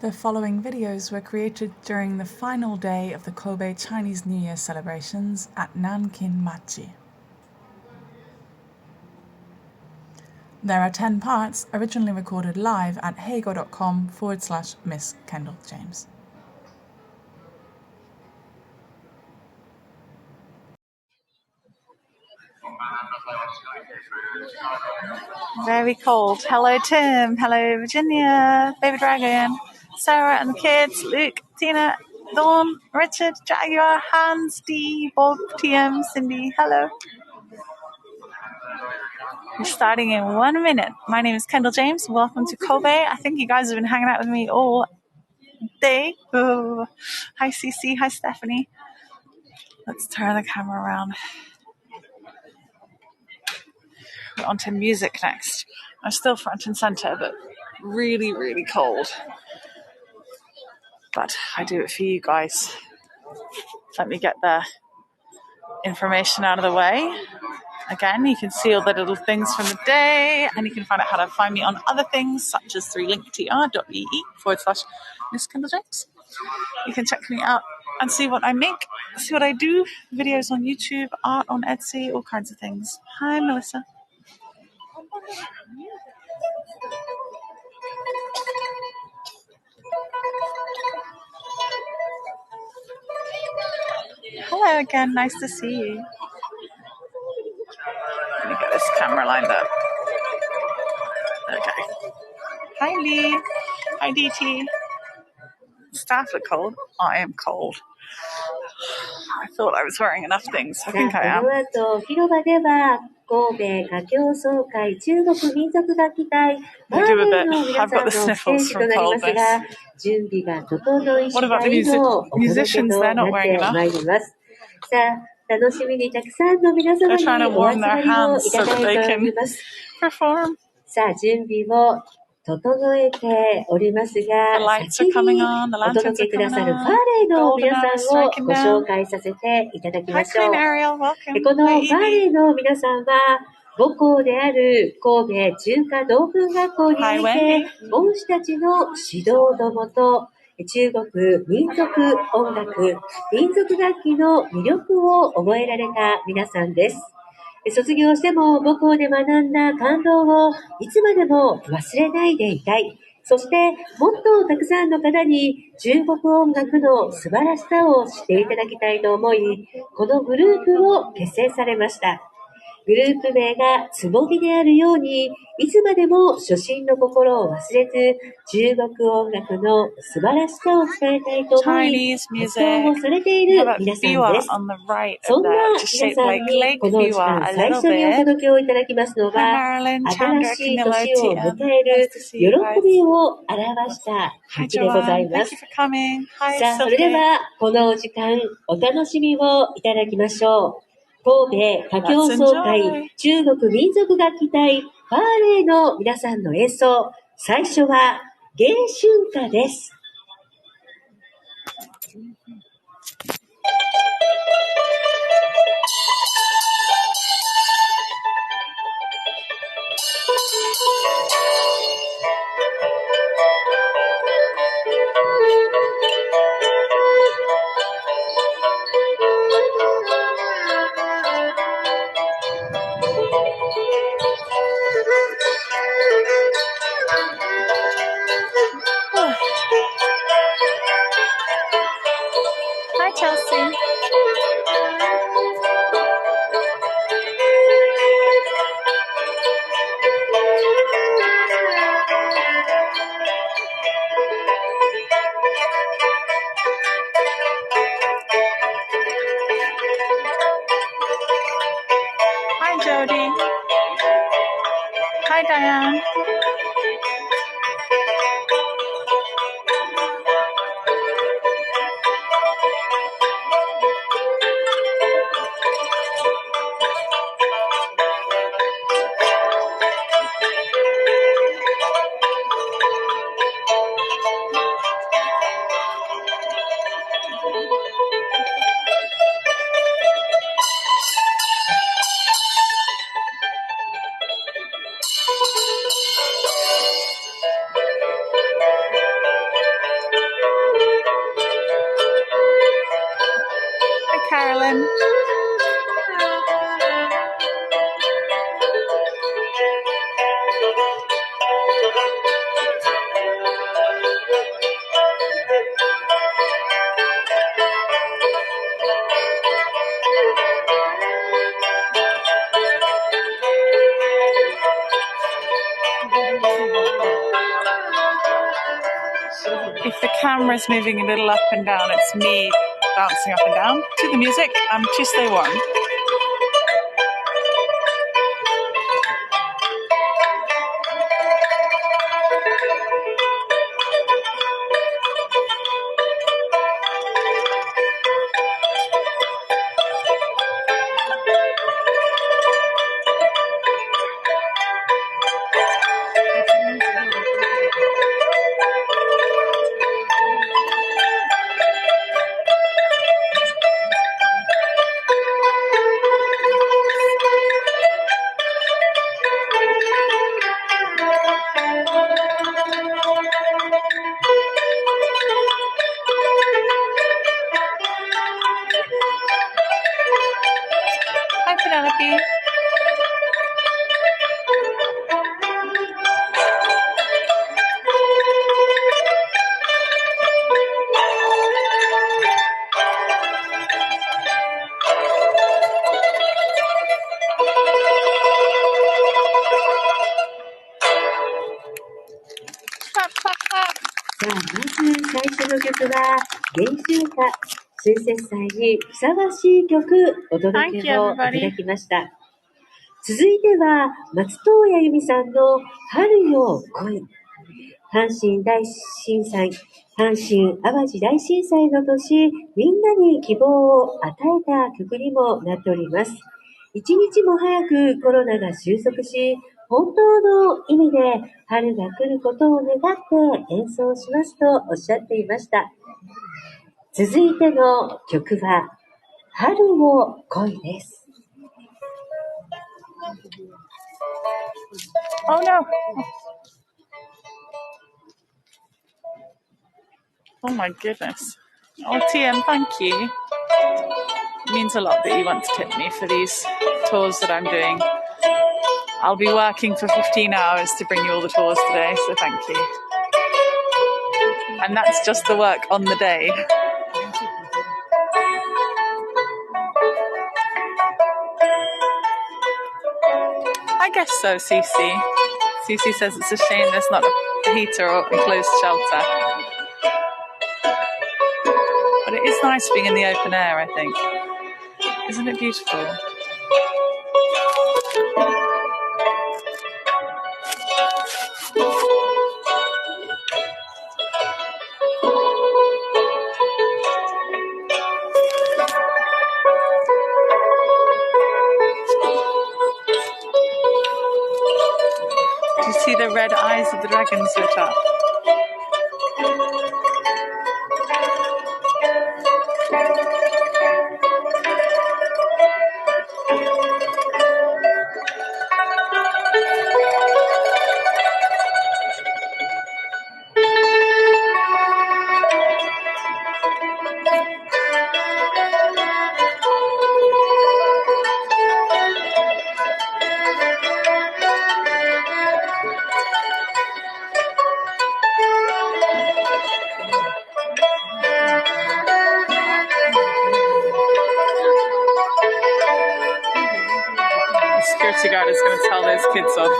The following videos were created during the final day of the Kobe Chinese New Year celebrations at Nankin Machi. There are 10 parts originally recorded live at heygo.com/Miss Kendall James. Very cold. Hello, Tim. Hello, Virginia. Baby Dragon. Sarah and the kids. Luke, Tina, Dawn, Richard, Jaguar, Hans, Dee, Bob, TM, Cindy. Hello. We're starting in 1 minute. My name is Kendall James. Welcome to Kobe. I think you guys have been hanging out with me all day. Oh. Hi, Cece. Hi, Stephanie. Let's turn the camera around. We're on to music next. I'm still front and center, but really, really cold. But I do it for you guys. Let me get the information out of the way. Again, you can see all the little things from the day, and you can find out how to find me on other things, such as through linktr.ee/Miss Kendall James. You can check me out and see what I make, see what I do, videos on YouTube, art on Etsy, all kinds of things. Hi, Melissa. Hello again, nice to see you. Let me get this camera lined up. Okay. Hi, Lee. Hi, DT. Staff are cold. I am cold. I thought I was wearing enough things. I think I am. 広場では神戸歌教総会中国民族楽器隊バーレーの皆さんのステージとなりますが、準備が整い次第のお届けとなってまいります。さあ、楽しみにたくさんの皆様にお集まりをいただいております。さあ、準備を整えておりますが、先にお届けくださるバーレーの皆さんをご紹介させていただきましょう。このバーレーの皆さんは、母校である神戸中華同文学校において、恩師たちの指導のもと、中国民族音楽、民族楽器の魅力を覚えられた皆さんです。卒業しても母校で学んだ感動をいつまでも忘れないでいたい。そしてもっとたくさんの方に中国音楽の素晴らしさを知っていただきたいと思い、このグループを結成されました。グループ名がつぼみであるように、いつまでも初心の心を忘れず、中国音楽の素晴らしさを伝えたいと思い、活動をされている皆さんです。そんな皆さんにこの時間最初にお届けをいただきますのは、新しい年を迎える喜びを表した曲でございます。さあ、それではこのお時間お楽しみをいただきましょう。神戸歌教総会中国民族楽器隊バーレーの皆さんの演奏、最初は迎春歌です。Hi, Chelsea. Hi, Jody. Hi, Diane. darling. If the camera's moving a little up and down, it's me bouncing up and down to the music. I'm Tuesday Warren. Hi, Penelope. Clap, clap, clap. さあ、まず最初の曲は、練習歌、春節祭にふさわしい曲、お届けをいただきました。続いては、松任谷由実さんの春よ来い。阪神淡路大震災の年、みんなに希望を与えた曲にもなっております。一日も早くコロナが収束し、本当の意味で春が来ることを願って演奏しますとおっしゃっていました。続いての曲は、春を来いです。Oh no. Oh my goodness. Oh, TM, thank you. It means a lot that you want to tip me for these tours that I'm doing. I'll be working for 15 hours to bring you all the tours today, so thank you. And that's just the work on the day. I guess so, Cece. Cece says it's a shame there's not a heater or enclosed shelter. But it is nice being in the open air, I think. Isn't it beautiful? Do you see the red eyes of the dragons lit up? Security guard is going to tell those kids off.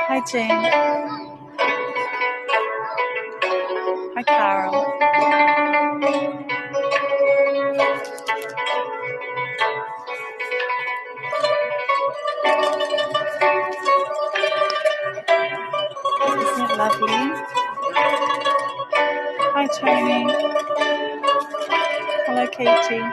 Hi, Jane. Hi, Carol. Isn't it lovely? Hi, Tony. Hello, Katie.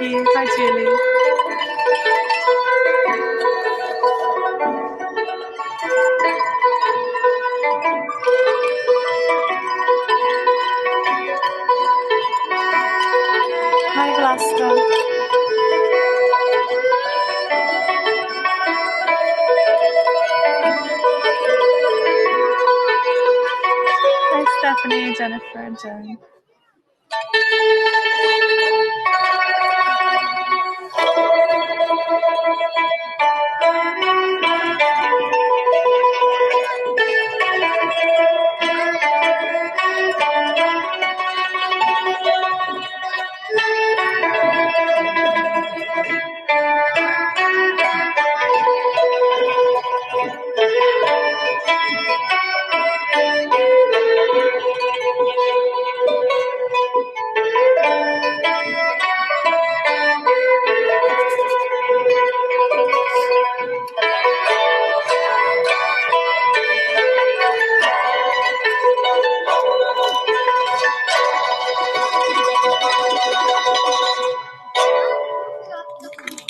Maggie. Hi, Julie. Hi, Vlasta. Hi, Stephanie, Jennifer, and Joan.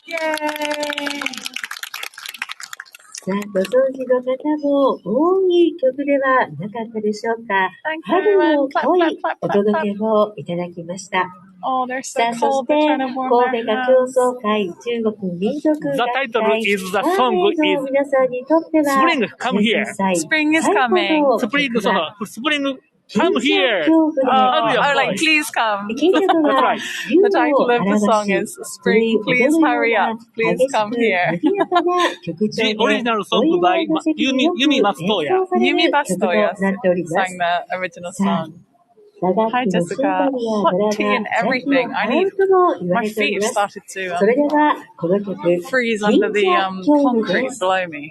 Yay! さあ、ご存知の方も多い曲ではなかったでしょうか。 Thanks, 春 everyone. の Clap, 恋 clap, clap, お clap, 届 clap. けをいただきました。 Oh, they're so さあ、そし cold. て They're trying to warm 神 their 戸歌競 hands. 争会中国民族楽 The 隊 title is The ハー song レイの is 皆さんにとっては Spring Come 19 Here. 歳 Spring is 最後 coming. の Spring, 曲は Spring 金 Come 車 Here. 恐怖で Oh, your like, voice. please come. 金車と That's は right. 竜 The を title of the 表 song し is 振る Spring, い please 踊るよう hurry な up. Please 激しく come here. 賑やかな曲調 The で original お song 祝 by いの席でよく Yumi 演 Matsuya. 奏され Yumi る曲と Bastoya なっておりま sang す。 the original さあ、 song. 打楽 Hi, 器のシンバ Jessica. ルや Hot ドラ tea が and ジャズ everything. の I ハ need. ートも言わ My れており feet ま have す。 started to それでは、この曲、 freeze 金 under the 車恐怖で concrete す。 below me.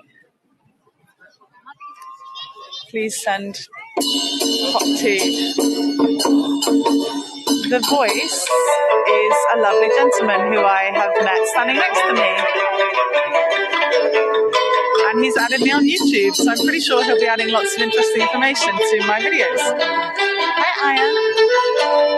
Please send hot tea. The voice is a lovely gentleman who I have met standing next to me. And he's added me on YouTube, so I'm pretty sure he'll be adding lots of interesting information to my videos. Hi, Aya.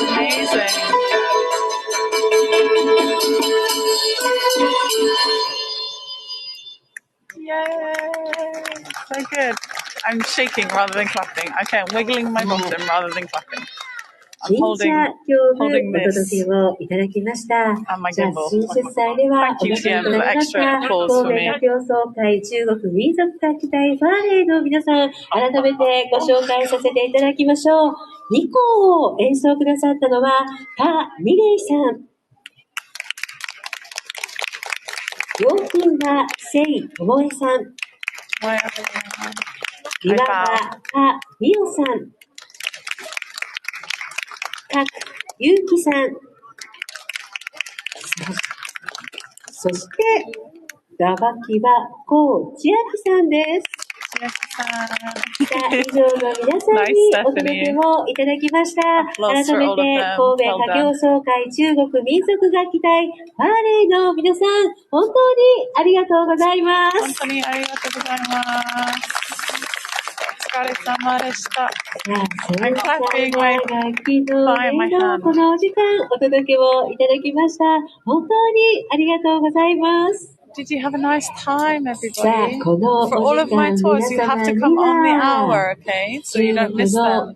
Amazing. Yay! So good. I'm shaking rather than clapping. Okay, I'm wiggling my bottom rather than clapping. I'm 金 holding 車恐怖 holding お届 this けをいただきました。 and my じゃあ、 gimbal. 新出祭では Thank お you, 出しい TM, た for だ the きまし extra た。 applause for 神 me. 戸歌競争会中国民族楽隊ファーレイの皆さん、改めてご紹介させていただきましょう。2校を演奏くださったのは、パ・ミレイさん。料金はせいともえさん。岩場かみおさん。かくゆうきさん。そして、がばきはこうちあきさんです。さあ、以上の皆さんにお届けをいただきました。改めて、神戸歌謡総会中国民族楽器隊ハーレイの皆さん、本当にありがとうございます。本当にありがとうございます。お疲れ様でした。I'm clapping my hands. このお時間お届けをいただきました。本当にありがとうございます。Did you have a nice time, everybody? For all of my tours, you have to come on the hour, okay? So you don't miss them.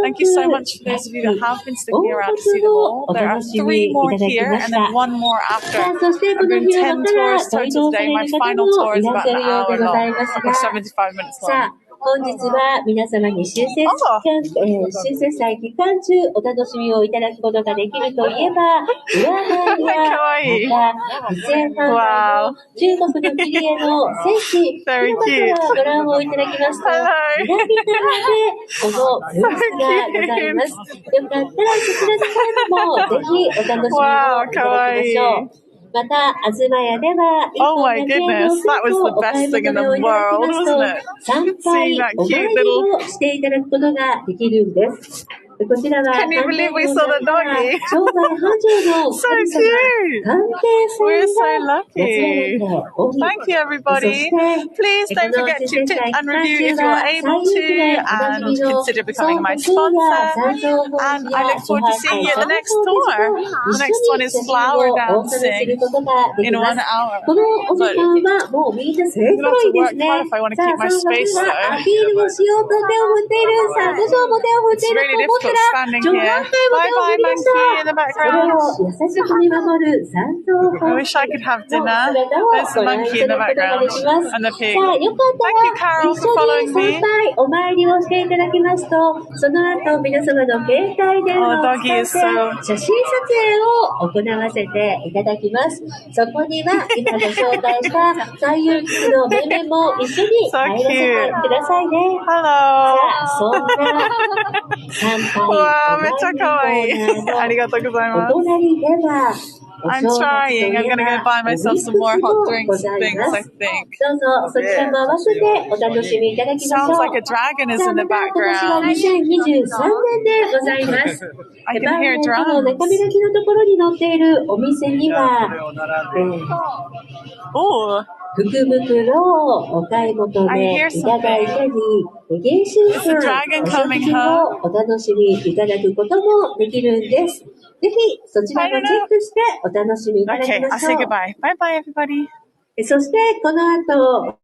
Thank you so much for those of you that have been sticking around to see them all. There are 3 more here and then 1 more after. I'm doing 10 tours total today. My final tour is about an hour long, or 75 minutes long. 本日は皆様に春節祭期間中お楽しみをいただくことができるといえば、上海やまた実演販売の中国の切り絵の聖地、広場からご覧をいただきますと、南側でこのブースがございます。よかったらそちらの方でもぜひお楽しみをいただきましょう。また、あずまやでは、Oh my goodness, that was the best thing in the world, wasn't it? 3回お参りをしていただくことができるんです。こちらは、Can you believe we saw the doggy? 商売繁盛の So cute! We're so lucky. Thank you, everybody. Please don't forget to tip and review if you're able to, and consider becoming my sponsor. And I look forward to seeing you at the next tour. The next one is flower dancing in 1 hour. このお時間はもうみんなそれぞれですね。If I want to keep my space, though. アピールをしようと手を振っている。さあ、どうぞも手を振っていると思ったら、standing here. Bye bye, monkey in the background. I wish I could have dinner. There's the monkey in the background and the pig. Thank you, Carol, for following me. お参りをしていただきますと、その後皆様の携帯電話を使って写真撮影を行わせていただきます。そこには今ご紹介した最有機の面々も一緒に入らせてくださいね。Hello. さあ、そんな参拝わー、めっちゃ可愛い。ありがとうございます。お隣では、I'm trying. I'm going to go buy myself some more hot drinks things, I think. どうぞ、そちらも合わせてお楽しみいただきましょう。Sounds like a dragon is in the 今年 background. は2023年でございます。I can hear この drums. 中身書きのところに載っているお店には、Oh. 福袋をお買い求めいただいたり、芸春さん、お食事をお楽しみいただくこともできるんです。ぜひ、そちらもチェックしてお楽しみいただきましょう。Okay, I'll say goodbye. Bye bye, everybody. そして、この後、